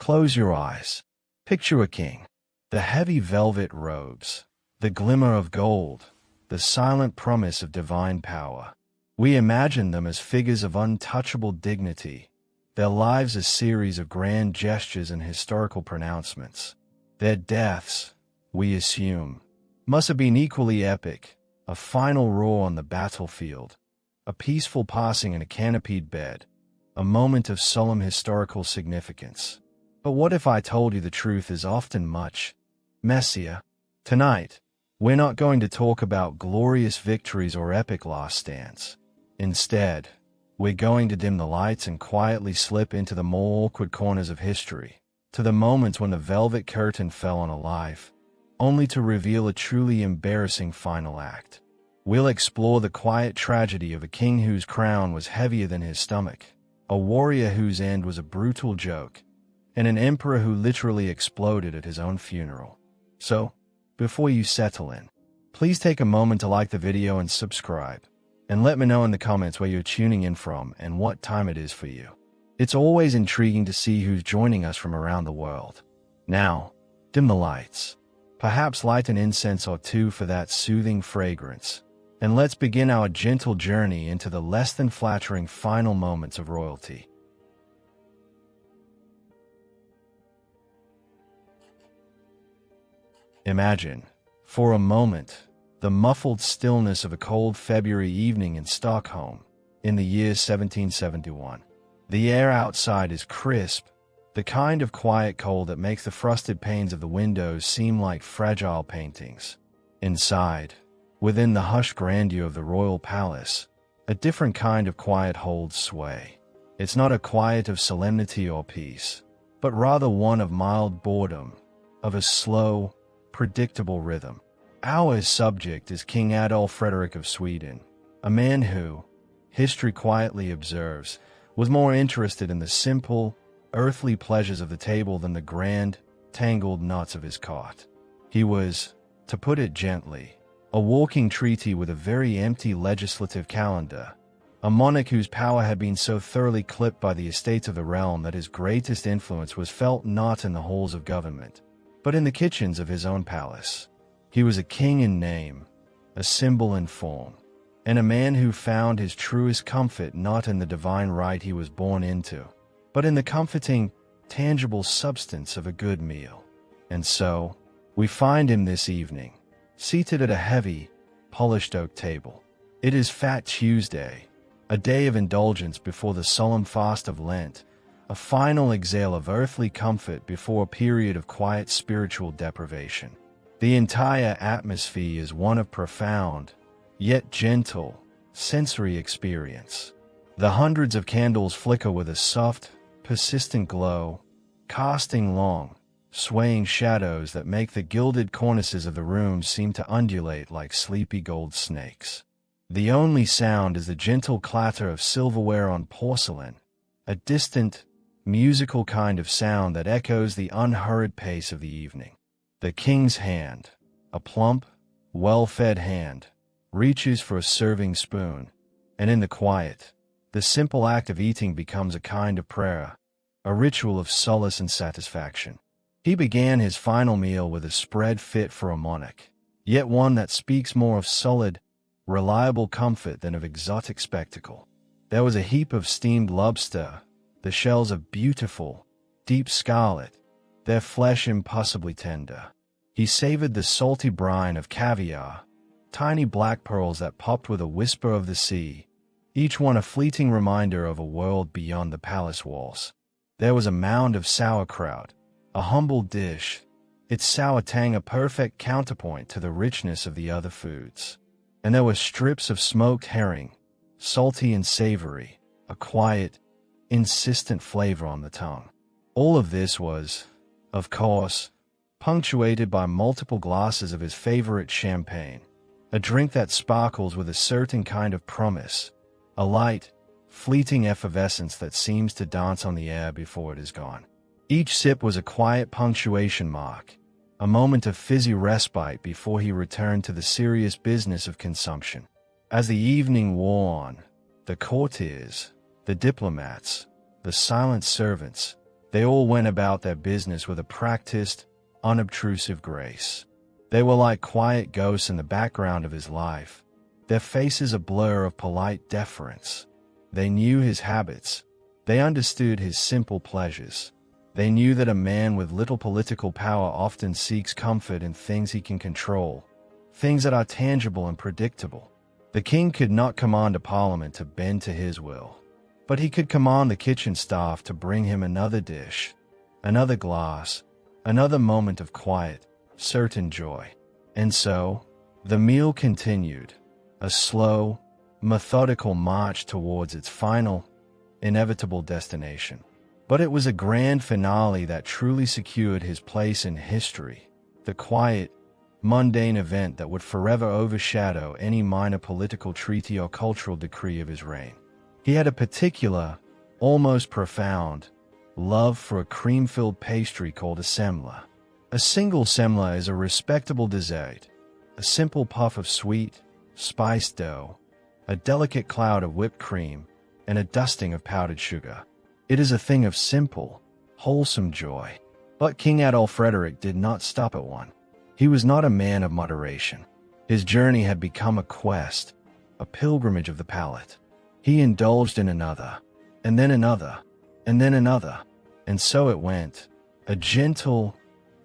Close your eyes. Picture a king. The heavy velvet robes, the glimmer of gold, the silent promise of divine power. We imagine them as figures of untouchable dignity, their lives a series of grand gestures and historical pronouncements. Their deaths, we assume, must have been equally epic, a final roar on the battlefield, a peaceful passing in a canopied bed, a moment of solemn historical significance. But what if I told you the truth is often much messier? Tonight, we're not going to talk about glorious victories or epic last stands. Instead, we're going to dim the lights and quietly slip into the more awkward corners of history, to the moments when the velvet curtain fell on a life, only to reveal a truly embarrassing final act. We'll explore the quiet tragedy of a king whose crown was heavier than his stomach, a warrior whose end was a brutal joke, and an emperor who literally exploded at his own funeral. So, before you settle in, please take a moment to like the video and subscribe, and let me know in the comments where you're tuning in from and what time it is for you. It's always intriguing to see who's joining us from around the world. Now, dim the lights. Perhaps light an incense or two for that soothing fragrance, and let's begin our gentle journey into the less than flattering final moments of royalty. Imagine, for a moment, the muffled stillness of a cold February evening in Stockholm, in the year 1771. The air outside is crisp, the kind of quiet cold that makes the frosted panes of the windows seem like fragile paintings. Inside, within the hushed grandeur of the royal palace, a different kind of quiet holds sway. It's not a quiet of solemnity or peace, but rather one of mild boredom, of a slow, predictable rhythm. Our subject is King Adolf Frederick of Sweden, a man who, history quietly observes, was more interested in the simple, earthly pleasures of the table than the grand, tangled knots of his court. He was, to put it gently, a walking treaty with a very empty legislative calendar, a monarch whose power had been so thoroughly clipped by the estates of the realm that his greatest influence was felt not in the halls of government, but in the kitchens of his own palace. He was a king in name, a symbol in form, and a man who found his truest comfort not in the divine right he was born into, but in the comforting, tangible substance of a good meal. And so, we find him this evening, seated at a heavy, polished oak table. It is Fat Tuesday, a day of indulgence before the solemn fast of Lent, a final exhale of earthly comfort before a period of quiet spiritual deprivation. The entire atmosphere is one of profound, yet gentle, sensory experience. The hundreds of candles flicker with a soft, persistent glow, casting long, swaying shadows that make the gilded cornices of the room seem to undulate like sleepy gold snakes. The only sound is the gentle clatter of silverware on porcelain, a distant, musical kind of sound that echoes the unhurried pace of the evening. The king's hand, a plump, well-fed hand, reaches for a serving spoon, and in the quiet, the simple act of eating becomes a kind of prayer, a ritual of solace and satisfaction. He began his final meal with a spread fit for a monarch, yet one that speaks more of solid, reliable comfort than of exotic spectacle. There was a heap of steamed lobster, the shells of beautiful, deep scarlet, their flesh impossibly tender. He savored the salty brine of caviar, tiny black pearls that popped with a whisper of the sea, each one a fleeting reminder of a world beyond the palace walls. There was a mound of sauerkraut, a humble dish, its sour tang a perfect counterpoint to the richness of the other foods. And there were strips of smoked herring, salty and savory, a quiet, insistent flavor on the tongue. All of this was, of course, punctuated by multiple glasses of his favorite champagne, a drink that sparkles with a certain kind of promise, a light, fleeting effervescence that seems to dance on the air before it is gone. Each sip was a quiet punctuation mark, a moment of fizzy respite before he returned to the serious business of consumption. As the evening wore on, the courtiers, the diplomats, the silent servants, They all went about their business with a practiced, unobtrusive grace. They were like quiet ghosts in the background of his life, their faces a blur of polite deference. They knew his habits. They understood his simple pleasures. They knew that a man with little political power often seeks comfort in things he can control, things that are tangible and predictable. The king could not command a parliament to bend to his will, but he could command the kitchen staff to bring him another dish, another glass, another moment of quiet, certain joy. And so, the meal continued, a slow, methodical march towards its final, inevitable destination. But it was a grand finale that truly secured his place in history, the quiet, mundane event that would forever overshadow any minor political treaty or cultural decree of his reign. He had a particular, almost profound, love for a cream-filled pastry called a semla. A single semla is a respectable dessert, a simple puff of sweet, spiced dough, a delicate cloud of whipped cream, and a dusting of powdered sugar. It is a thing of simple, wholesome joy. But King Adolf Frederick did not stop at one. He was not a man of moderation. His journey had become a quest, a pilgrimage of the palate. He indulged in another, and then another, and then another, and so it went, a gentle,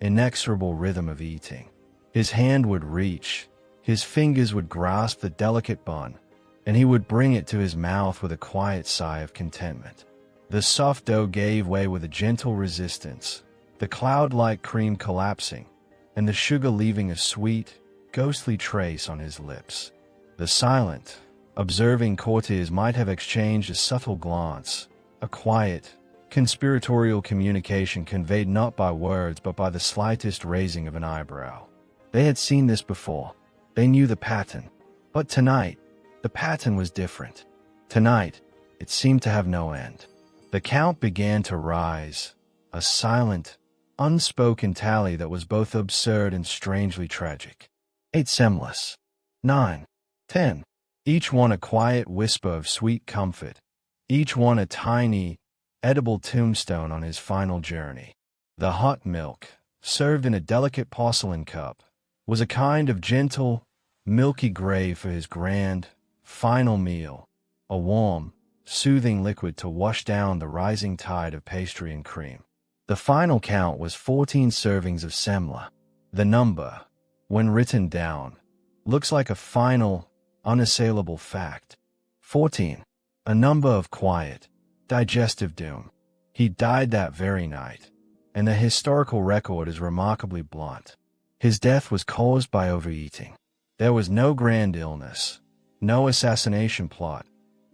inexorable rhythm of eating. His hand would reach, his fingers would grasp the delicate bun, and he would bring it to his mouth with a quiet sigh of contentment. The soft dough gave way with a gentle resistance, the cloud-like cream collapsing, and the sugar leaving a sweet, ghostly trace on his lips. The silent, observing courtiers might have exchanged a subtle glance, a quiet, conspiratorial communication conveyed not by words but by the slightest raising of an eyebrow. They had seen this before. They knew the pattern. But tonight, the pattern was different. Tonight, it seemed to have no end. The count began to rise, a silent, unspoken tally that was both absurd and strangely tragic. 8 semlas. 9. 10. Each one a quiet whisper of sweet comfort, each one a tiny, edible tombstone on his final journey. The hot milk, served in a delicate porcelain cup, was a kind of gentle, milky grave for his grand, final meal, a warm, soothing liquid to wash down the rising tide of pastry and cream. The final count was 14 servings of semla. The number, when written down, looks like a final, unassailable fact. 14. A number of quiet, digestive doom. He died that very night, and the historical record is remarkably blunt. His death was caused by overeating. There was no grand illness, no assassination plot,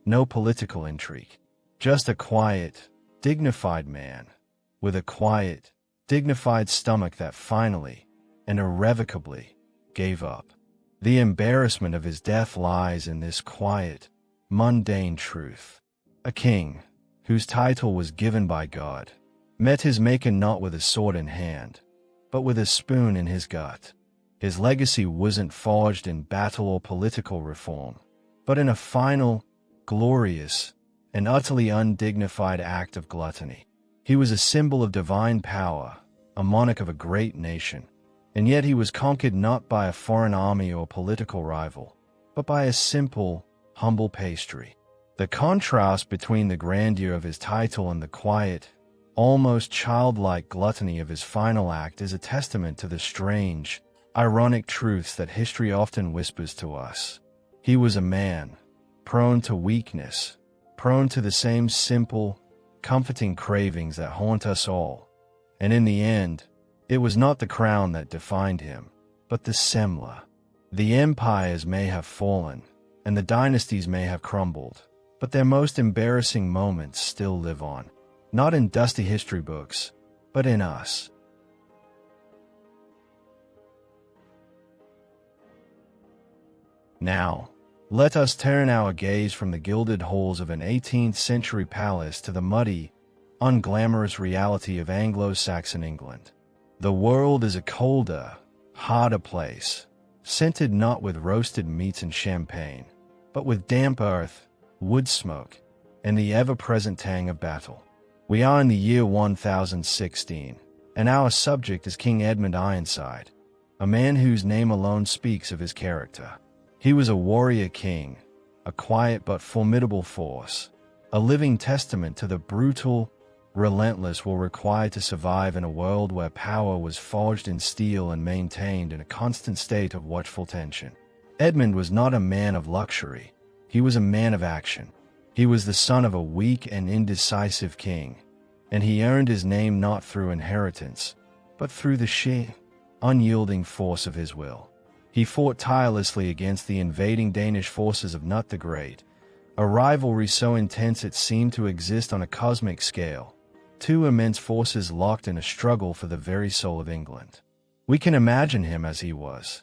no political intrigue. Just a quiet, dignified man, with a quiet, dignified stomach that finally, and irrevocably, gave up. The embarrassment of his death lies in this quiet, mundane truth. A king, whose title was given by God, met his maker not with a sword in hand, but with a spoon in his gut. His legacy wasn't forged in battle or political reform, but in a final, glorious, and utterly undignified act of gluttony. He was a symbol of divine power, a monarch of a great nation, and yet he was conquered not by a foreign army or political rival, but by a simple, humble pastry. The contrast between the grandeur of his title and the quiet, almost childlike gluttony of his final act is a testament to the strange, ironic truths that history often whispers to us. He was a man, prone to weakness, prone to the same simple, comforting cravings that haunt us all, and in the end, it was not the crown that defined him, but the semla. The empires may have fallen, and the dynasties may have crumbled, but their most embarrassing moments still live on, not in dusty history books, but in us. Now, let us turn our gaze from the gilded halls of an 18th-century palace to the muddy, unglamorous reality of Anglo-Saxon England. The world is a colder, harder place, scented not with roasted meats and champagne, but with damp earth, wood smoke, and the ever-present tang of battle. We are in the year 1016, and our subject is King Edmund Ironside, a man whose name alone speaks of his character. He was a warrior king, a quiet but formidable force, a living testament to the brutal, relentless will required to survive in a world where power was forged in steel and maintained in a constant state of watchful tension. Edmund was not a man of luxury. He was a man of action. He was the son of a weak and indecisive king, and he earned his name not through inheritance, but through the sheer, unyielding force of his will. He fought tirelessly against the invading Danish forces of Knut the Great, a rivalry so intense it seemed to exist on a cosmic scale. Two immense forces locked in a struggle for the very soul of England. We can imagine him as he was,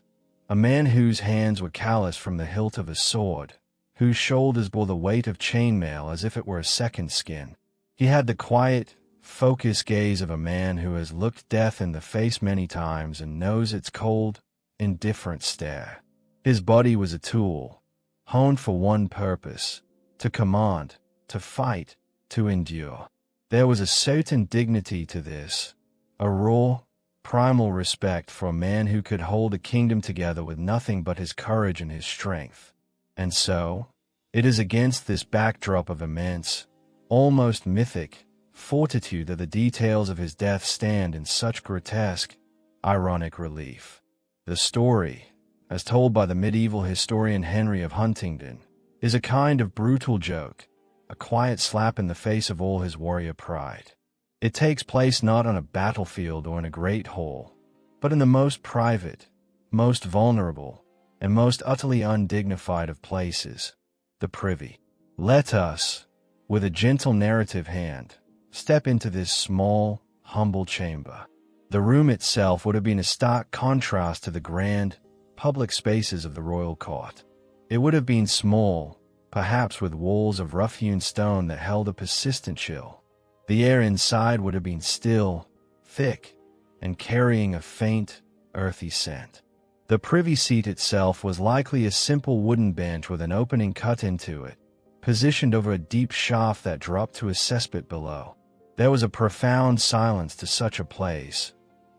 a man whose hands were calloused from the hilt of a sword, whose shoulders bore the weight of chainmail as if it were a second skin. He had the quiet, focused gaze of a man who has looked death in the face many times and knows its cold, indifferent stare. His body was a tool, honed for one purpose: to command, to fight, to endure. There was a certain dignity to this, a raw, primal respect for a man who could hold a kingdom together with nothing but his courage and his strength. And so, it is against this backdrop of immense, almost mythic, fortitude that the details of his death stand in such grotesque, ironic relief. The story, as told by the medieval historian Henry of Huntingdon, is a kind of brutal joke, a quiet slap in the face of all his warrior pride. It takes place not on a battlefield or in a great hall, but in the most private, most vulnerable, and most utterly undignified of places, the privy. Let us, with a gentle narrative hand, step into this small, humble chamber. The room itself would have been a stark contrast to the grand, public spaces of the royal court. It would have been small, perhaps with walls of rough-hewn stone that held a persistent chill. The air inside would have been still, thick, and carrying a faint, earthy scent. The privy seat itself was likely a simple wooden bench with an opening cut into it, positioned over a deep shaft that dropped to a cesspit below. There was a profound silence to such a place,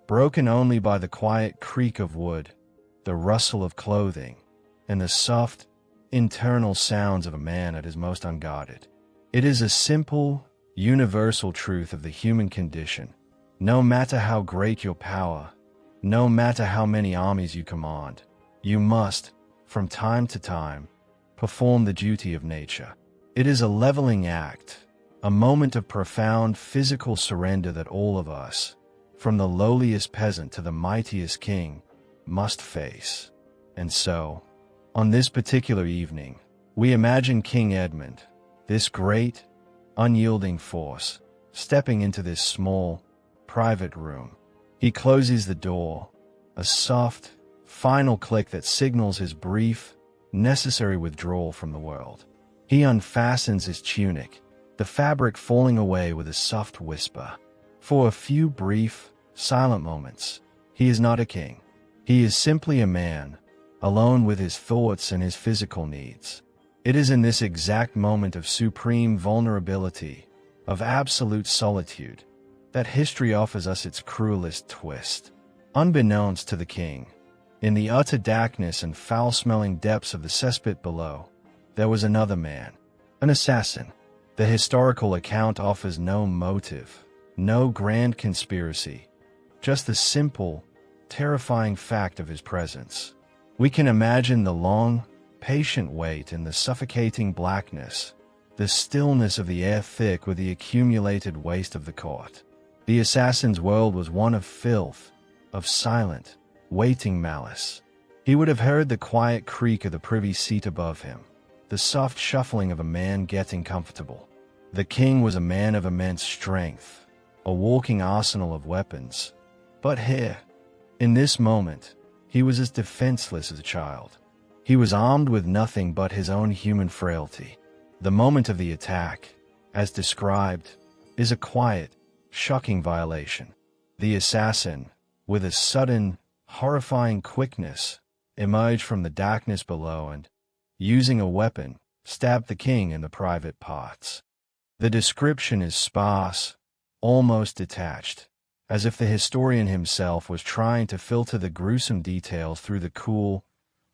broken only by the quiet creak of wood, the rustle of clothing, and the soft, internal sounds of a man at his most unguarded. It is a simple, universal truth of the human condition. No matter how great your power, no matter how many armies you command, you must, from time to time, perform the duty of nature. It is a leveling act, a moment of profound physical surrender that all of us, from the lowliest peasant to the mightiest king, must face. And so, on this particular evening, we imagine King Edmund, this great, unyielding force, stepping into this small, private room. He closes the door, a soft, final click that signals his brief, necessary withdrawal from the world. He unfastens his tunic, the fabric falling away with a soft whisper. For a few brief, silent moments, he is not a king. He is simply a man, alone with his thoughts and his physical needs. It is in this exact moment of supreme vulnerability, of absolute solitude, that history offers us its cruelest twist. Unbeknownst to the king, in the utter darkness and foul-smelling depths of the cesspit below, there was another man, an assassin. The historical account offers no motive, no grand conspiracy, just the simple, terrifying fact of his presence. We can imagine the long, patient wait in the suffocating blackness, the stillness of the air thick with the accumulated waste of the court. The assassin's world was one of filth, of silent, waiting malice. He would have heard the quiet creak of the privy seat above him, the soft shuffling of a man getting comfortable. The king was a man of immense strength, a walking arsenal of weapons. But here, in this moment, he was as defenseless as a child. He was armed with nothing but his own human frailty. The moment of the attack, as described, is a quiet, shocking violation. The assassin, with a sudden, horrifying quickness, emerged from the darkness below and, using a weapon, stabbed the king in the private parts. The description is sparse, almost detached, as if the historian himself was trying to filter the gruesome details through the cool,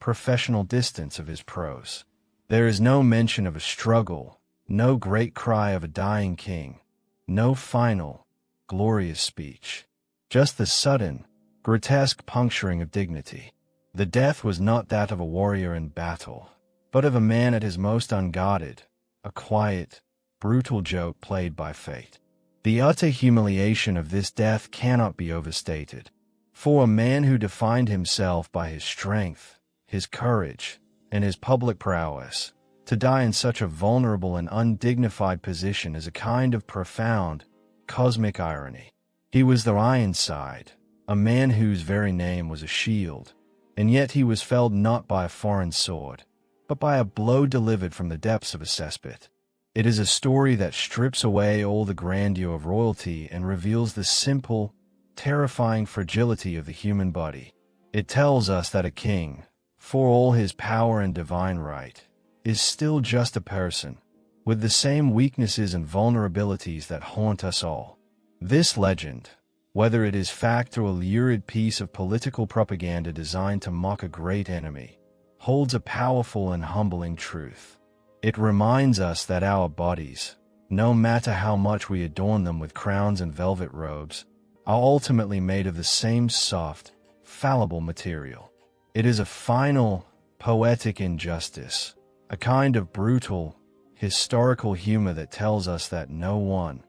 professional distance of his prose. There is no mention of a struggle, no great cry of a dying king, no final, glorious speech. Just the sudden, grotesque puncturing of dignity. The death was not that of a warrior in battle, but of a man at his most unguarded, a quiet, brutal joke played by fate. The utter humiliation of this death cannot be overstated. For a man who defined himself by his strength, his courage, and his public prowess, to die in such a vulnerable and undignified position is a kind of profound, cosmic irony. He was the Ironside, a man whose very name was a shield, and yet he was felled not by a foreign sword, but by a blow delivered from the depths of a cesspit. It is a story that strips away all the grandeur of royalty and reveals the simple, terrifying fragility of the human body. It tells us that a king, for all his power and divine right, is still just a person, with the same weaknesses and vulnerabilities that haunt us all. This legend, whether it is fact or a lurid piece of political propaganda designed to mock a great enemy, holds a powerful and humbling truth. It reminds us that our bodies, no matter how much we adorn them with crowns and velvet robes, are ultimately made of the same soft, fallible material. It is a final, poetic injustice, a kind of brutal, historical humor that tells us that no one,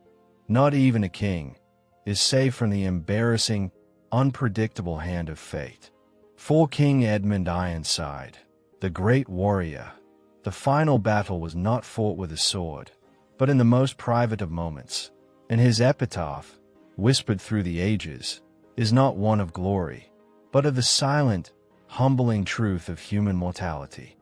not even a king, is safe from the embarrassing, unpredictable hand of fate. For King Edmund Ironside, the great warrior, the final battle was not fought with a sword, but in the most private of moments, and his epitaph, whispered through the ages, is not one of glory, but of the silent, humbling truth of human mortality.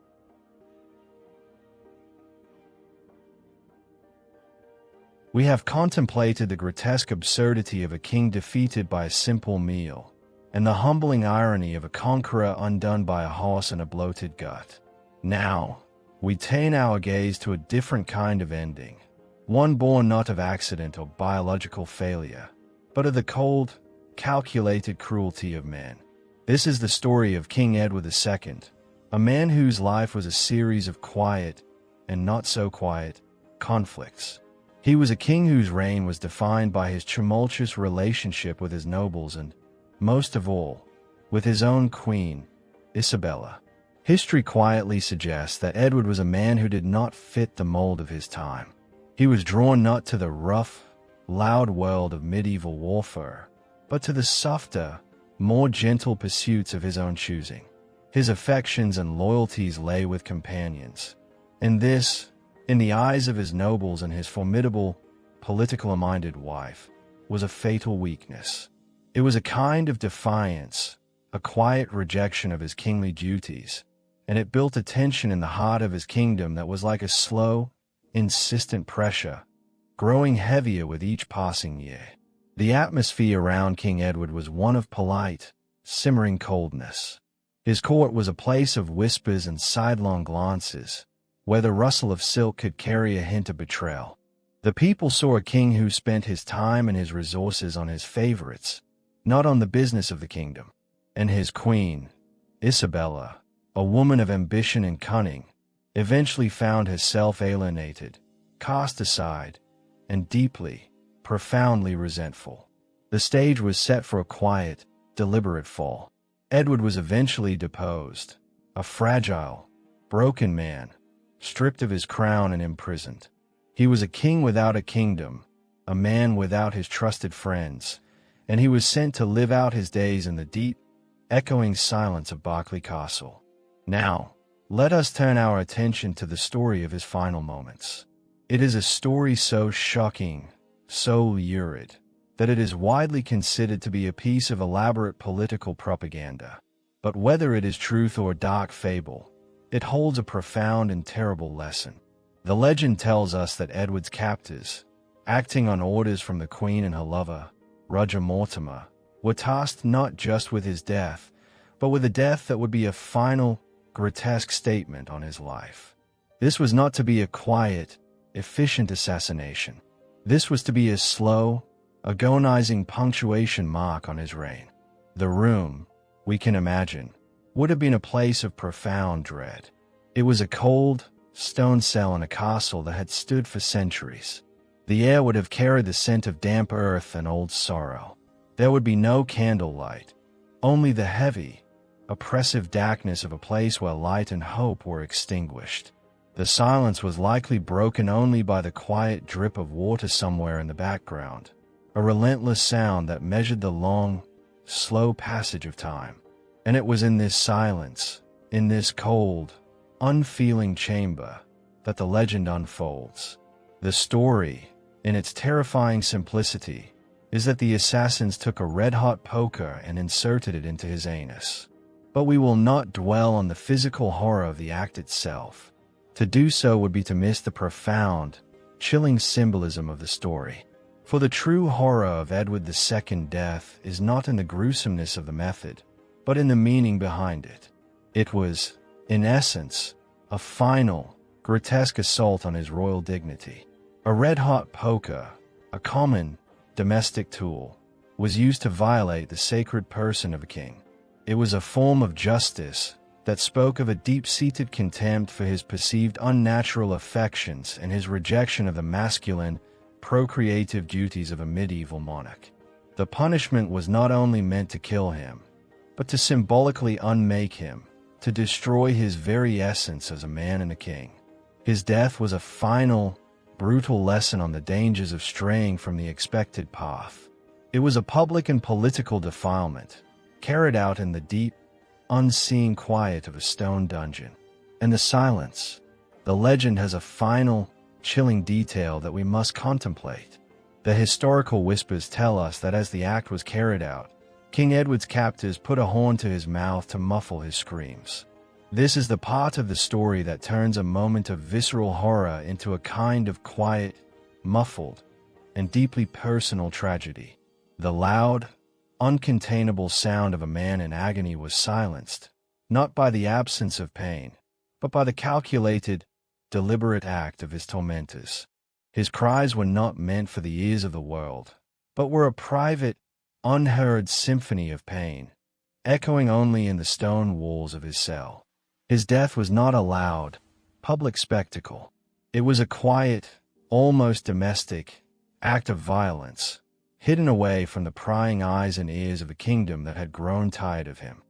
We have contemplated the grotesque absurdity of a king defeated by a simple meal, and the humbling irony of a conqueror undone by a horse and a bloated gut. Now, we turn our gaze to a different kind of ending, one born not of accident or biological failure, but of the cold, calculated cruelty of man. This is the story of King Edward II, a man whose life was a series of quiet, and not so quiet, conflicts. He was a king whose reign was defined by his tumultuous relationship with his nobles and, most of all, with his own queen, Isabella. History quietly suggests that Edward was a man who did not fit the mold of his time. He was drawn not to the rough, loud world of medieval warfare, but to the softer, more gentle pursuits of his own choosing. His affections and loyalties lay with companions, and this, in the eyes of his nobles and his formidable, political-minded wife, was a fatal weakness. It was a kind of defiance, a quiet rejection of his kingly duties, and it built a tension in the heart of his kingdom that was like a slow, insistent pressure, growing heavier with each passing year. The atmosphere around King Edward was one of polite, simmering coldness. His court was a place of whispers and sidelong glances, where the rustle of silk could carry a hint of betrayal. The people saw a king who spent his time and his resources on his favorites, not on the business of the kingdom. And his queen, Isabella, a woman of ambition and cunning, eventually found herself alienated, cast aside, and deeply, profoundly resentful. The stage was set for a quiet, deliberate fall. Edward was eventually deposed, a fragile, broken man, stripped of his crown and imprisoned. He was a king without a kingdom, a man without his trusted friends, and he was sent to live out his days in the deep, echoing silence of Berkeley Castle. Now, let us turn our attention to the story of his final moments. It is a story so shocking, so lurid, that it is widely considered to be a piece of elaborate political propaganda. But whether it is truth or dark fable, it holds a profound and terrible lesson. The legend tells us that Edward's captors, acting on orders from the Queen and her lover, Roger Mortimer, were tasked not just with his death, but with a death that would be a final, grotesque statement on his life. This was not to be a quiet, efficient assassination. This was to be a slow, agonizing punctuation mark on his reign. The room, we can imagine, would have been a place of profound dread. It was a cold, stone cell in a castle that had stood for centuries. The air would have carried the scent of damp earth and old sorrow. There would be no candlelight, only the heavy, oppressive darkness of a place where light and hope were extinguished. The silence was likely broken only by the quiet drip of water somewhere in the background, a relentless sound that measured the long, slow passage of time. And it was in this silence, in this cold, unfeeling chamber, that the legend unfolds. The story, in its terrifying simplicity, is that the assassins took a red-hot poker and inserted it into his anus. But we will not dwell on the physical horror of the act itself. To do so would be to miss the profound, chilling symbolism of the story. For the true horror of Edward II's death is not in the gruesomeness of the method, but in the meaning behind it. It was, in essence, a final, grotesque assault on his royal dignity. A red-hot poker, a common, domestic tool, was used to violate the sacred person of a king. It was a form of justice that spoke of a deep-seated contempt for his perceived unnatural affections and his rejection of the masculine, procreative duties of a medieval monarch. The punishment was not only meant to kill him, but to symbolically unmake him, to destroy his very essence as a man and a king. His death was a final, brutal lesson on the dangers of straying from the expected path. It was a public and political defilement, carried out in the deep, unseen quiet of a stone dungeon. In the silence, the legend has a final, chilling detail that we must contemplate. The historical whispers tell us that as the act was carried out, King Edward's captors put a horn to his mouth to muffle his screams. This is the part of the story that turns a moment of visceral horror into a kind of quiet, muffled, and deeply personal tragedy. The loud, uncontainable sound of a man in agony was silenced, not by the absence of pain, but by the calculated, deliberate act of his tormentors. His cries were not meant for the ears of the world, but were a private, unheard symphony of pain, echoing only in the stone walls of his cell. His death was not a loud, public spectacle. It was a quiet, almost domestic, act of violence, hidden away from the prying eyes and ears of a kingdom that had grown tired of him.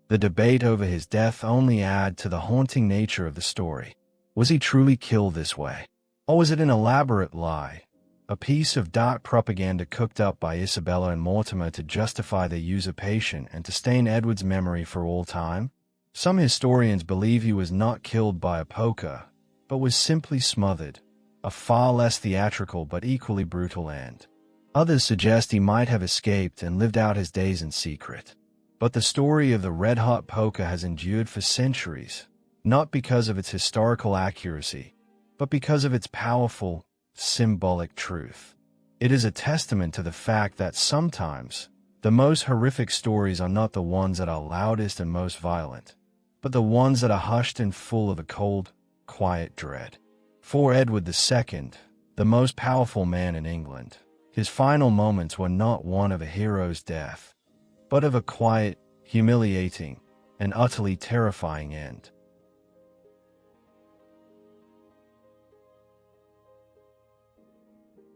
The debate over his death only added to the haunting nature of the story. Was he truly killed this way? Or was it an elaborate lie, a piece of dark propaganda cooked up by Isabella and Mortimer to justify their usurpation and to stain Edward's memory for all time? Some historians believe he was not killed by a poker, but was simply smothered, a far less theatrical but equally brutal end. Others suggest he might have escaped and lived out his days in secret. But the story of the red-hot poker has endured for centuries, not because of its historical accuracy, but because of its powerful, symbolic truth. It is a testament to the fact that sometimes the most horrific stories are not the ones that are loudest and most violent, but the ones that are hushed and full of a cold, quiet dread. For Edward II, the most powerful man in England, his final moments were not one of a hero's death, but of a quiet, humiliating, and utterly terrifying end.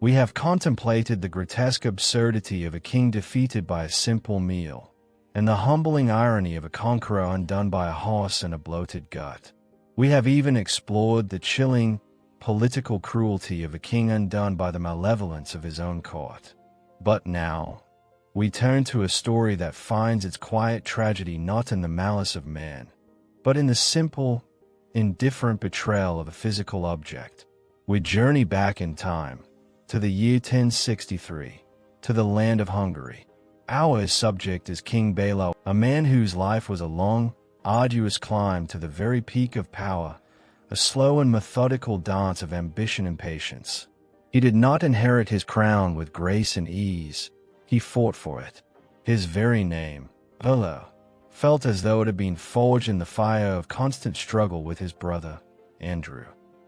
We have contemplated the grotesque absurdity of a king defeated by a simple meal, and the humbling irony of a conqueror undone by a horse and a bloated gut. We have even explored the chilling, political cruelty of a king undone by the malevolence of his own court. But now, we turn to a story that finds its quiet tragedy not in the malice of man, but in the simple, indifferent betrayal of a physical object. We journey back in time, to the year 1063, to the land of Hungary. Our subject is King Bela, a man whose life was a long, arduous climb to the very peak of power, a slow and methodical dance of ambition and patience. He did not inherit his crown with grace and ease. He fought for it. His very name, Bela, felt as though it had been forged in the fire of constant struggle with his brother, Andrew.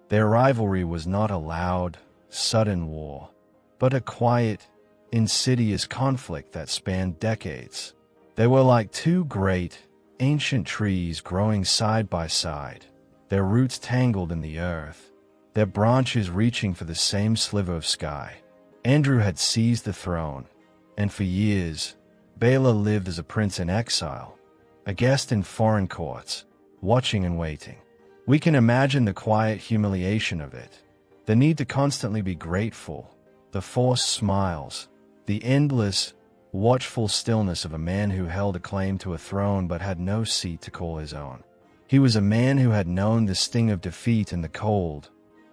Their rivalry was not a loud, sudden war, but a quiet, insidious conflict that spanned decades. They were like two great, ancient trees growing side by side, their roots tangled in the earth, their branches reaching for the same sliver of sky. Andrew had seized the throne, and for years, Bela lived as a prince in exile, a guest in foreign courts, watching and waiting. We can imagine the quiet humiliation of it, the need to constantly be grateful, the forced smiles, the endless, watchful stillness of a man who held a claim to a throne but had no seat to call his own. He was a man who had known the sting of defeat and the cold,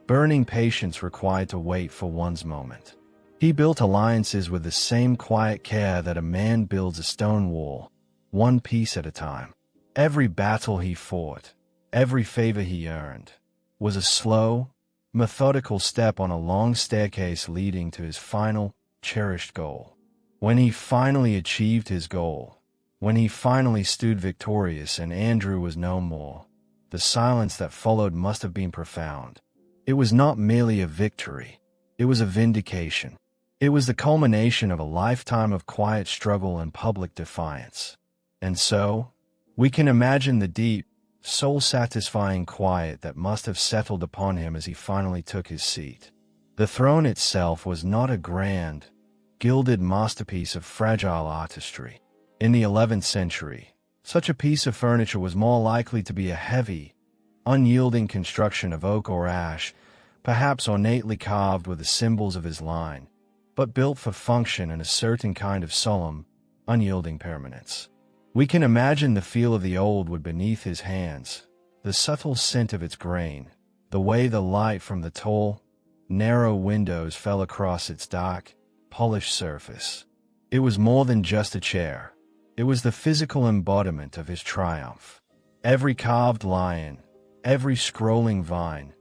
burning patience required to wait for one's moment. He built alliances with the same quiet care that a man builds a stone wall, one piece at a time. Every battle he fought, every favor he earned, was a slow, methodical step on a long staircase leading to his final, cherished goal. When he finally achieved his goal, when he finally stood victorious and Andrew was no more, the silence that followed must have been profound. It was not merely a victory, it was a vindication. It was the culmination of a lifetime of quiet struggle and public defiance. And so, we can imagine the deep, soul-satisfying quiet that must have settled upon him as he finally took his seat. The throne itself was not a grand, gilded masterpiece of fragile artistry. In the 11th century, such a piece of furniture was more likely to be a heavy, unyielding construction of oak or ash, perhaps ornately carved with the symbols of his line, but built for function and a certain kind of solemn, unyielding permanence. We can imagine the feel of the old wood beneath his hands, the subtle scent of its grain, the way the light from the tall, narrow windows fell across its dark, polished surface. It was more than just a chair. It was the physical embodiment of his triumph. Every carved lion, every scrolling vine,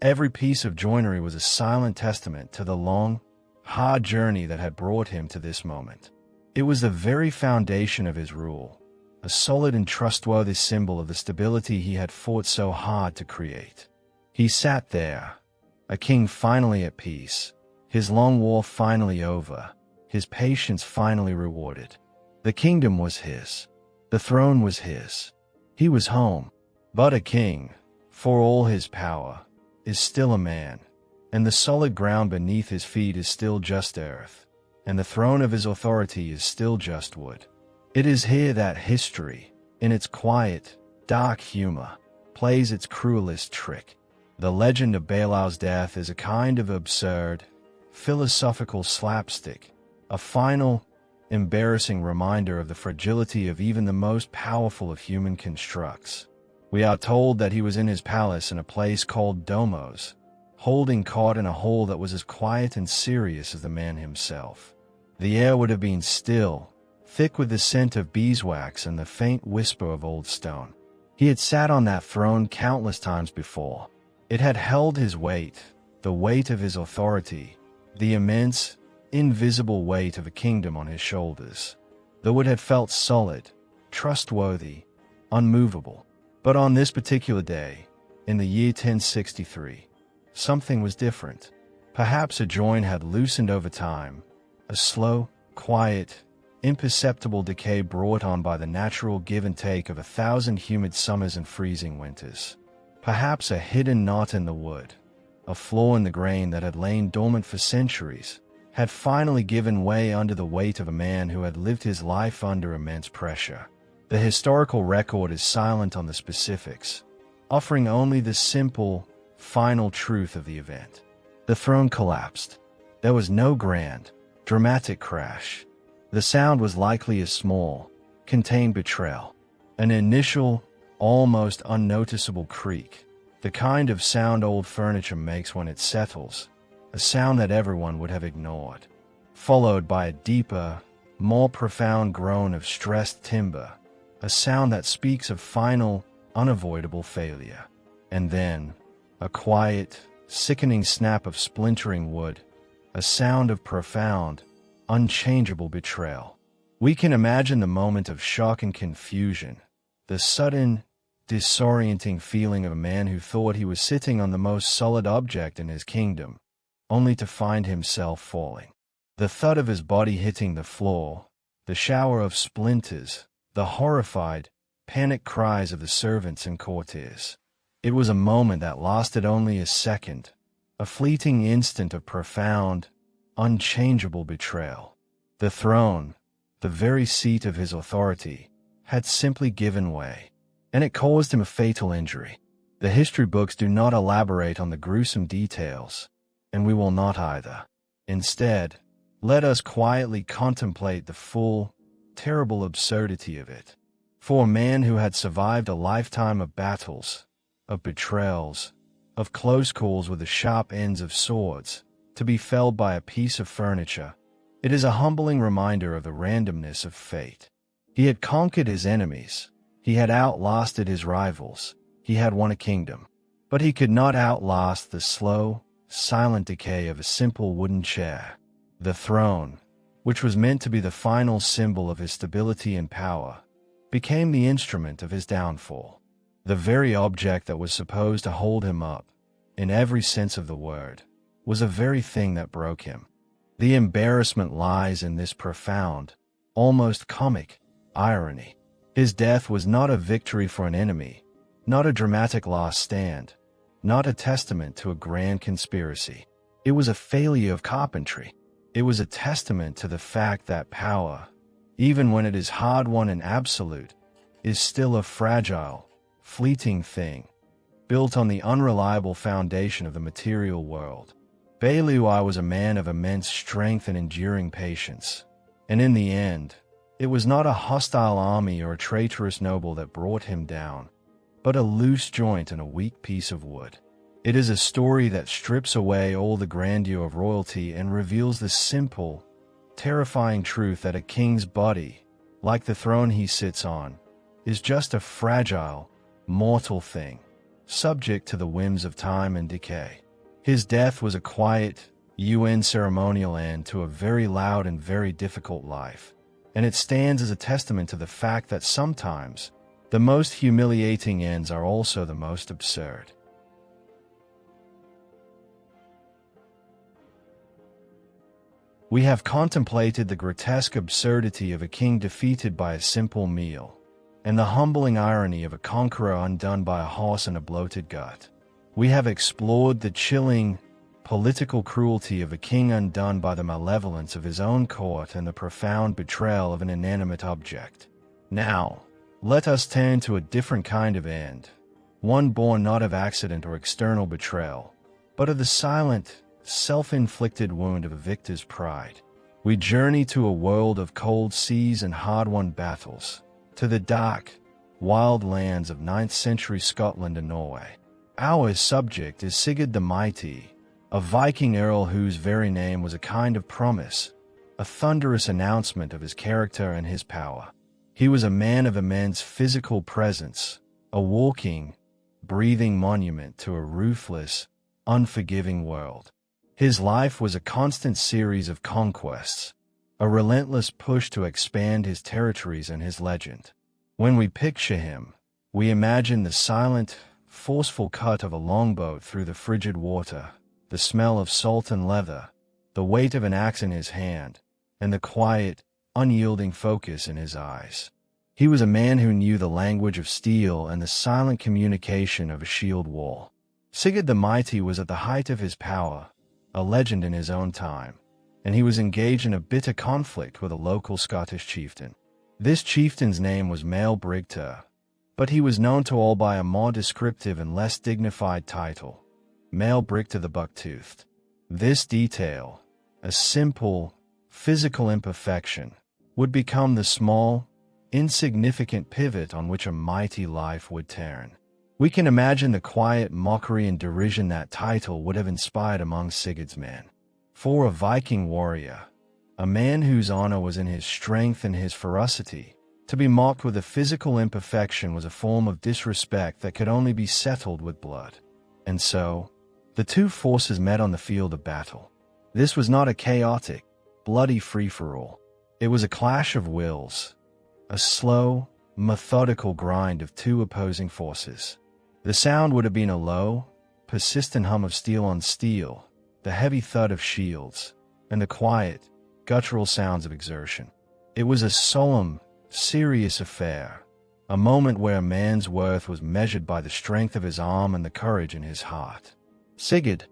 every piece of joinery was a silent testament to the long, hard journey that had brought him to this moment. It was the very foundation of his rule, a solid and trustworthy symbol of the stability he had fought so hard to create. He sat there, a king finally at peace, his long war finally over, his patience finally rewarded. The kingdom was his. The throne was his. He was home. But a king, for all his power, is still a man, and the solid ground beneath his feet is still just earth, and the throne of his authority is still just wood. It is here that history, in its quiet, dark humor, plays its cruelest trick. The legend of Balaam's death is a kind of absurd, philosophical slapstick, a final, embarrassing reminder of the fragility of even the most powerful of human constructs. We are told that he was in his palace in a place called Domos, holding court in a hall that was as quiet and serious as the man himself. The air would have been still, thick with the scent of beeswax and the faint whisper of old stone. He had sat on that throne countless times before. It had held his weight, the weight of his authority, the immense, invisible weight of a kingdom on his shoulders. Though it had felt solid, trustworthy, unmovable. But on this particular day, in the year 1063, something was different. Perhaps a joint had loosened over time, a slow, quiet, imperceptible decay brought on by the natural give and take of 1,000 humid summers and freezing winters. Perhaps a hidden knot in the wood, a flaw in the grain that had lain dormant for centuries, had finally given way under the weight of a man who had lived his life under immense pressure. The historical record is silent on the specifics, offering only the simple, final truth of the event. The throne collapsed. There was no grand, dramatic crash. The sound was likely a small, contained betrayal. An initial, almost unnoticeable creak, the kind of sound old furniture makes when it settles, a sound that everyone would have ignored, followed by a deeper, more profound groan of stressed timber, a sound that speaks of final, unavoidable failure. And then, a quiet, sickening snap of splintering wood, a sound of profound, unchangeable betrayal. We can imagine the moment of shock and confusion, the sudden, disorienting feeling of a man who thought he was sitting on the most solid object in his kingdom, only to find himself falling. The thud of his body hitting the floor, the shower of splinters, the horrified, panicked cries of the servants and courtiers. It was a moment that lasted only a second, a fleeting instant of profound, unchangeable betrayal. The throne, the very seat of his authority, had simply given way, and it caused him a fatal injury. The history books do not elaborate on the gruesome details, and we will not either. Instead, let us quietly contemplate the full, terrible absurdity of it. For a man who had survived a lifetime of battles, of betrayals, of close calls with the sharp ends of swords, to be felled by a piece of furniture, it is a humbling reminder of the randomness of fate. He had conquered his enemies, he had outlasted his rivals, he had won a kingdom, but he could not outlast the slow, silent decay of a simple wooden chair. The throne, which was meant to be the final symbol of his stability and power, became the instrument of his downfall. The very object that was supposed to hold him up, in every sense of the word, was the very thing that broke him. The embarrassment lies in this profound, almost comic, irony. His death was not a victory for an enemy, not a dramatic last stand, not a testament to a grand conspiracy. It was a failure of carpentry. It was a testament to the fact that power, even when it is hard-won and absolute, is still a fragile, fleeting thing, built on the unreliable foundation of the material world. Beilui was a man of immense strength and enduring patience, and in the end, it was not a hostile army or a traitorous noble that brought him down, but a loose joint and a weak piece of wood. It is a story that strips away all the grandeur of royalty and reveals the simple, terrifying truth that a king's body, like the throne he sits on, is just a fragile, mortal thing, subject to the whims of time and decay. His death was a quiet, UN ceremonial end to a very loud and very difficult life, and it stands as a testament to the fact that sometimes the most humiliating ends are also the most absurd. We have contemplated the grotesque absurdity of a king defeated by a simple meal, and the humbling irony of a conqueror undone by a horse and a bloated gut. We have explored the chilling, political cruelty of a king undone by the malevolence of his own court and the profound betrayal of an inanimate object. Now, let us turn to a different kind of end, one born not of accident or external betrayal, but of the silent, self-inflicted wound of a victor's pride. We journey to a world of cold seas and hard-won battles, to the dark, wild lands of 9th century Scotland and Norway. Our subject is Sigurd the Mighty, a Viking earl whose very name was a kind of promise, a thunderous announcement of his character and his power. He was a man of immense physical presence, a walking, breathing monument to a ruthless, unforgiving world. His life was a constant series of conquests, a relentless push to expand his territories and his legend. When we picture him, we imagine the silent, forceful cut of a longboat through the frigid water, the smell of salt and leather, the weight of an axe in his hand, and the quiet, unyielding focus in his eyes. He was a man who knew the language of steel and the silent communication of a shield wall. Sigurd the Mighty was at the height of his power, a legend in his own time, and he was engaged in a bitter conflict with a local Scottish chieftain. This chieftain's name was Maelbrigte, but he was known to all by a more descriptive and less dignified title, Maelbrigte the Buck-toothed. This detail, a simple, physical imperfection, would become the small, insignificant pivot on which a mighty life would turn. We can imagine the quiet mockery and derision that title would have inspired among Sigurd's men. For a Viking warrior, a man whose honor was in his strength and his ferocity, to be mocked with a physical imperfection was a form of disrespect that could only be settled with blood. And so, the two forces met on the field of battle. This was not a chaotic, bloody free-for-all. It was a clash of wills, a slow, methodical grind of two opposing forces. The sound would have been a low, persistent hum of steel on steel, the heavy thud of shields, and the quiet, guttural sounds of exertion. It was a solemn, serious affair, a moment where a man's worth was measured by the strength of his arm and the courage in his heart. Sigurd,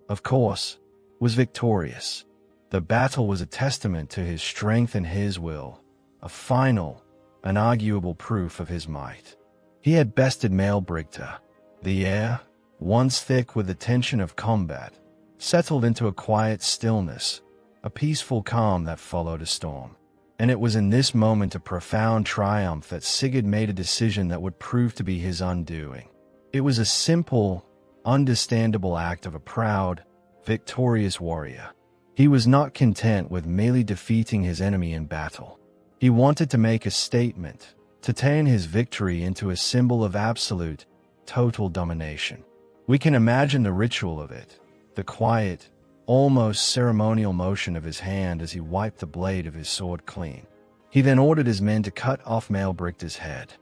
of course, was victorious. The battle was a testament to his strength and his will, a final, unarguable proof of his might. He had bested Maelbrigte. The air, once thick with the tension of combat, settled into a quiet stillness, a peaceful calm that followed a storm. And it was in this moment of profound triumph that Sigurd made a decision that would prove to be his undoing. It was a simple, understandable act of a proud, victorious warrior. He was not content with merely defeating his enemy in battle. He wanted to make a statement, to turn his victory into a symbol of absolute, total domination. We can imagine the ritual of it, the quiet, almost ceremonial motion of his hand as he wiped the blade of his sword clean. He then ordered his men to cut off Maelbrigte's head.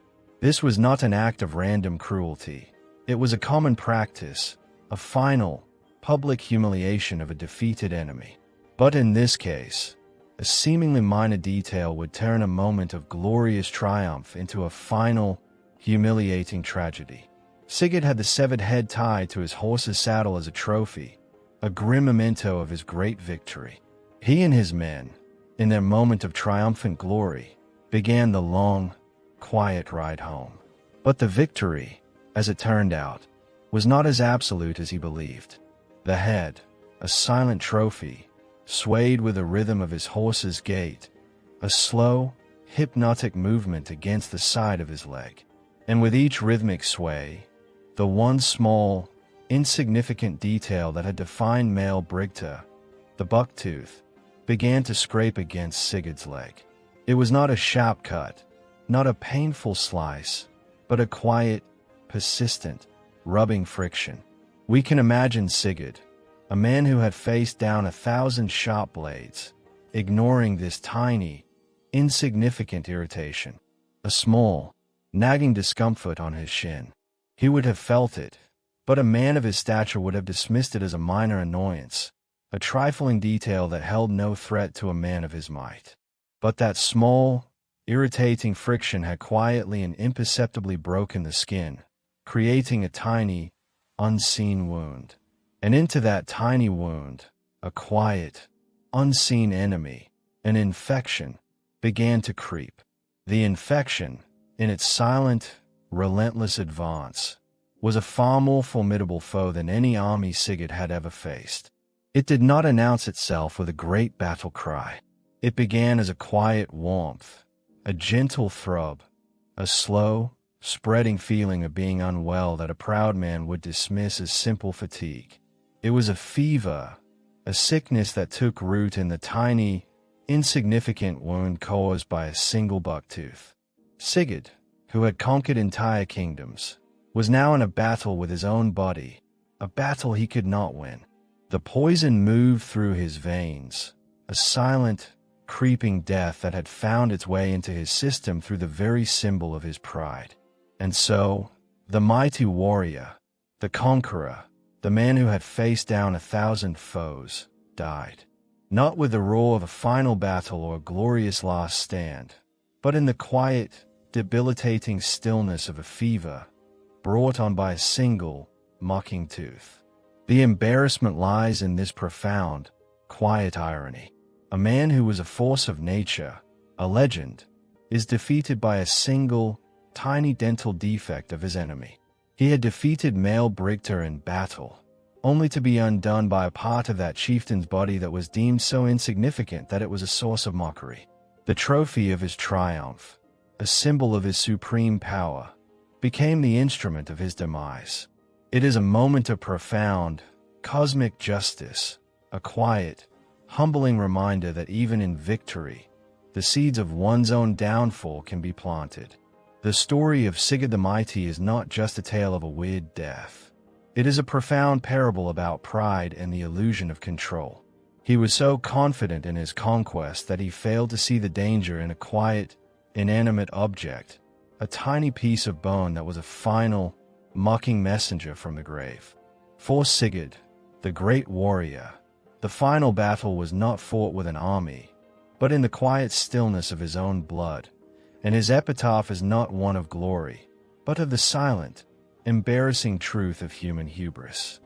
This was not an act of random cruelty. It was a common practice, a final, public humiliation of a defeated enemy. But in this case, a seemingly minor detail would turn a moment of glorious triumph into a final, humiliating tragedy. Sigurd had the severed head tied to his horse's saddle as a trophy, a grim memento of his great victory. He and his men, in their moment of triumphant glory, began the long, quiet ride home. But the victory, as it turned out, was not as absolute as he believed. The head, a silent trophy, swayed with the rhythm of his horse's gait, a slow, hypnotic movement against the side of his leg. And with each rhythmic sway, the one small, insignificant detail that had defined Maelbrigte, the bucktooth, began to scrape against Sigurd's leg. It was not a sharp cut, not a painful slice, but a quiet, persistent, rubbing friction. We can imagine Sigurd, a man who had faced down 1,000 sharp blades, ignoring this tiny, insignificant irritation, a small, nagging discomfort on his shin. He would have felt it, but a man of his stature would have dismissed it as a minor annoyance, a trifling detail that held no threat to a man of his might. But that small, irritating friction had quietly and imperceptibly broken the skin, creating a tiny, unseen wound. And into that tiny wound, a quiet, unseen enemy, an infection, began to creep. The infection, in its silent, relentless advance, was a far more formidable foe than any army Sigurd had ever faced. It did not announce itself with a great battle cry. It began as a quiet warmth, a gentle throb, a slow, spreading feeling of being unwell that a proud man would dismiss as simple fatigue. It was a fever, a sickness that took root in the tiny, insignificant wound caused by a single bucktooth. Sigurd, who had conquered entire kingdoms, was now in a battle with his own body, a battle he could not win. The poison moved through his veins, a silent, creeping death that had found its way into his system through the very symbol of his pride. And so, the mighty warrior, the conqueror, the man who had faced down 1,000 foes, died. Not with the roar of a final battle or a glorious last stand, but in the quiet, debilitating stillness of a fever brought on by a single, mocking tooth. The embarrassment lies in this profound, quiet irony. A man who was a force of nature, a legend, is defeated by a single, tiny dental defect of his enemy. He had defeated Maelbrigte in battle, only to be undone by a part of that chieftain's body that was deemed so insignificant that it was a source of mockery. The trophy of his triumph, a symbol of his supreme power, became the instrument of his demise. It is a moment of profound, cosmic justice, a quiet, humbling reminder that even in victory, the seeds of one's own downfall can be planted. The story of Sigurd the Mighty is not just a tale of a weird death. It is a profound parable about pride and the illusion of control. He was so confident in his conquest that he failed to see the danger in a quiet, inanimate object, a tiny piece of bone that was a final, mocking messenger from the grave. For Sigurd, the great warrior, the final battle was not fought with an army, but in the quiet stillness of his own blood, and his epitaph is not one of glory, but of the silent, embarrassing truth of human hubris.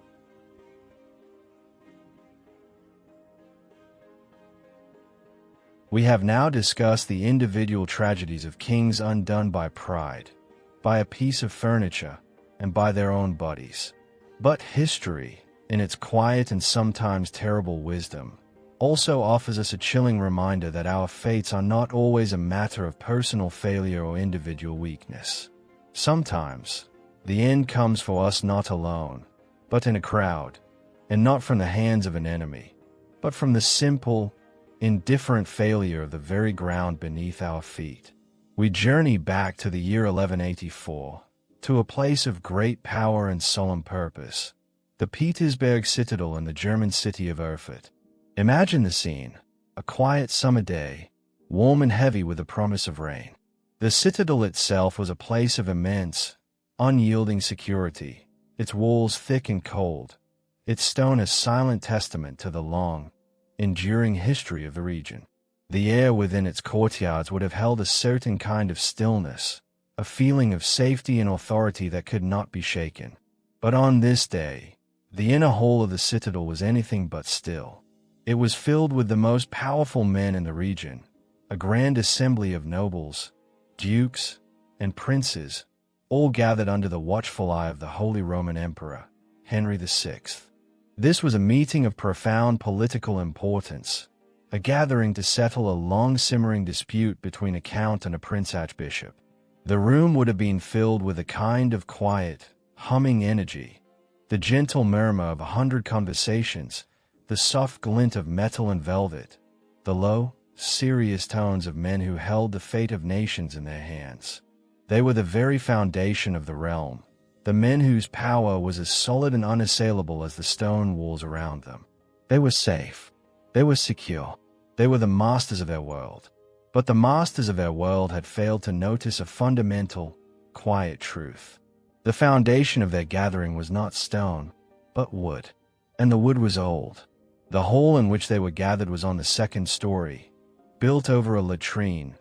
We have now discussed the individual tragedies of kings undone by pride, by a piece of furniture, and by their own bodies. But history, in its quiet and sometimes terrible wisdom, also offers us a chilling reminder that our fates are not always a matter of personal failure or individual weakness. Sometimes, the end comes for us not alone, but in a crowd, and not from the hands of an enemy, but from the simple, indifferent failure of the very ground beneath our feet. We journey back to the year 1184, to a place of great power and solemn purpose, the Petersburg citadel in the German city of Erfurt. Imagine the scene, a quiet summer day, warm and heavy with the promise of rain. The citadel itself was a place of immense, unyielding security, its walls thick and cold, its stone a silent testament to the long, enduring history of the region. The air within its courtyards would have held a certain kind of stillness, a feeling of safety and authority that could not be shaken. But on this day, the inner hall of the citadel was anything but still. It was filled with the most powerful men in the region, a grand assembly of nobles, dukes, and princes, all gathered under the watchful eye of the Holy Roman Emperor, Henry VI. This was a meeting of profound political importance, a gathering to settle a long-simmering dispute between a count and a prince-archbishop. The room would have been filled with a kind of quiet, humming energy, the gentle murmur of 100 conversations, the soft glint of metal and velvet, the low, serious tones of men who held the fate of nations in their hands. They were the very foundation of the realm, the men whose power was as solid and unassailable as the stone walls around them. They were safe. They were secure. They were the masters of their world. But the masters of their world had failed to notice a fundamental, quiet truth. The foundation of their gathering was not stone, but wood. And the wood was old. The hall in which they were gathered was on the second story, built over a latrine,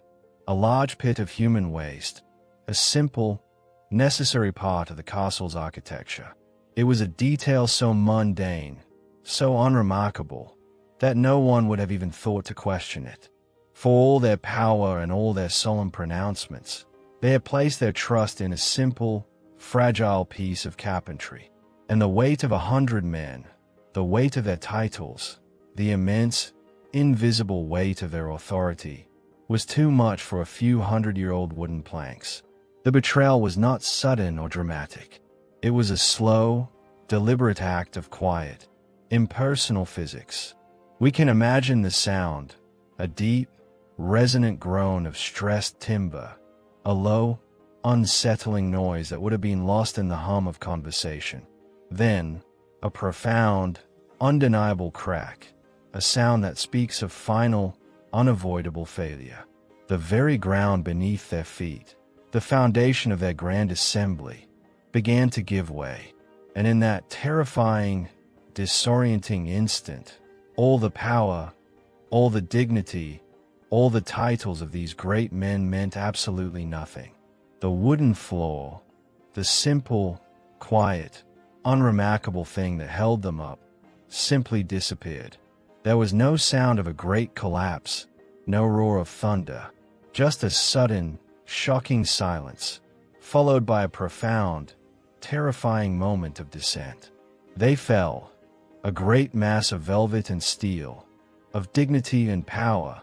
a large pit of human waste, a simple, necessary part of the castle's architecture. It was a detail so mundane, so unremarkable, that no one would have even thought to question it. For all their power and all their solemn pronouncements, they had placed their trust in a simple, fragile piece of carpentry. And the weight of 100 men, the weight of their titles, the immense, invisible weight of their authority, was too much for a few 100-year-old wooden planks. The betrayal was not sudden or dramatic. It was a slow, deliberate act of quiet, impersonal physics. We can imagine the sound, a deep, resonant groan of stressed timber, a low, unsettling noise that would have been lost in the hum of conversation. Then, a profound, undeniable crack, a sound that speaks of final, unavoidable failure. The very ground beneath their feet, the foundation of their grand assembly, began to give way, and in that terrifying, disorienting instant, all the power, all the dignity, all the titles of these great men meant absolutely nothing. The wooden floor, the simple, quiet, unremarkable thing that held them up, simply disappeared. There was no sound of a great collapse, no roar of thunder, just a sudden, shocking silence, followed by a profound, terrifying moment of descent. They fell, a great mass of velvet and steel, of dignity and power,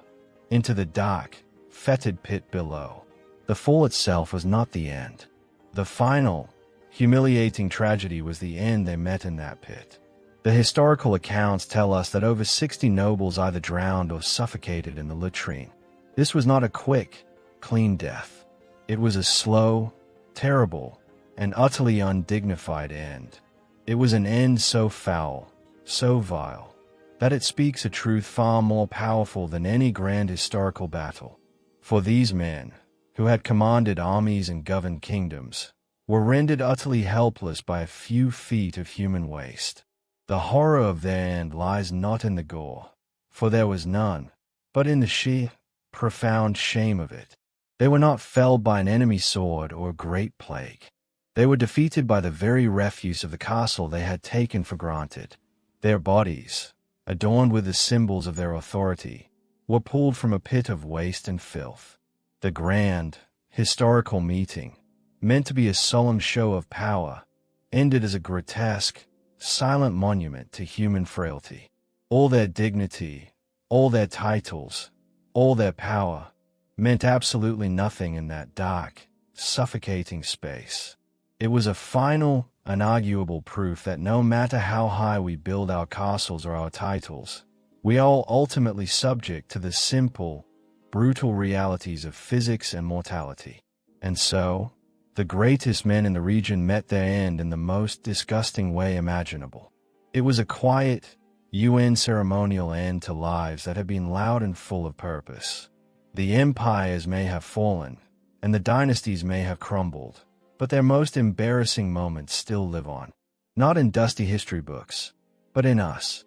into the dark, fetid pit below. The fall itself was not the end. The final, humiliating tragedy was the end they met in that pit. The historical accounts tell us that over 60 nobles either drowned or suffocated in the latrine. This was not a quick, clean death. It was a slow, terrible, and utterly undignified end. It was an end so foul, so vile, that it speaks a truth far more powerful than any grand historical battle. For these men, who had commanded armies and governed kingdoms, were rendered utterly helpless by a few feet of human waste. The horror of their end lies not in the gore, for there was none, but in the sheer, profound shame of it. They were not felled by an enemy sword or a great plague. They were defeated by the very refuse of the castle they had taken for granted. Their bodies, adorned with the symbols of their authority, were pulled from a pit of waste and filth. The grand, historical meeting, meant to be a solemn show of power, ended as a grotesque, silent monument to human frailty. All their dignity, all their titles, all their power, meant absolutely nothing in that dark, suffocating space. It was a final, unarguable proof that no matter how high we build our castles or our titles, we are all ultimately subject to the simple, brutal realities of physics and mortality. And so, the greatest men in the region met their end in the most disgusting way imaginable. It was a quiet, UN ceremonial end to lives that had been loud and full of purpose. The empires may have fallen, and the dynasties may have crumbled, but their most embarrassing moments still live on. Not in dusty history books, but in us.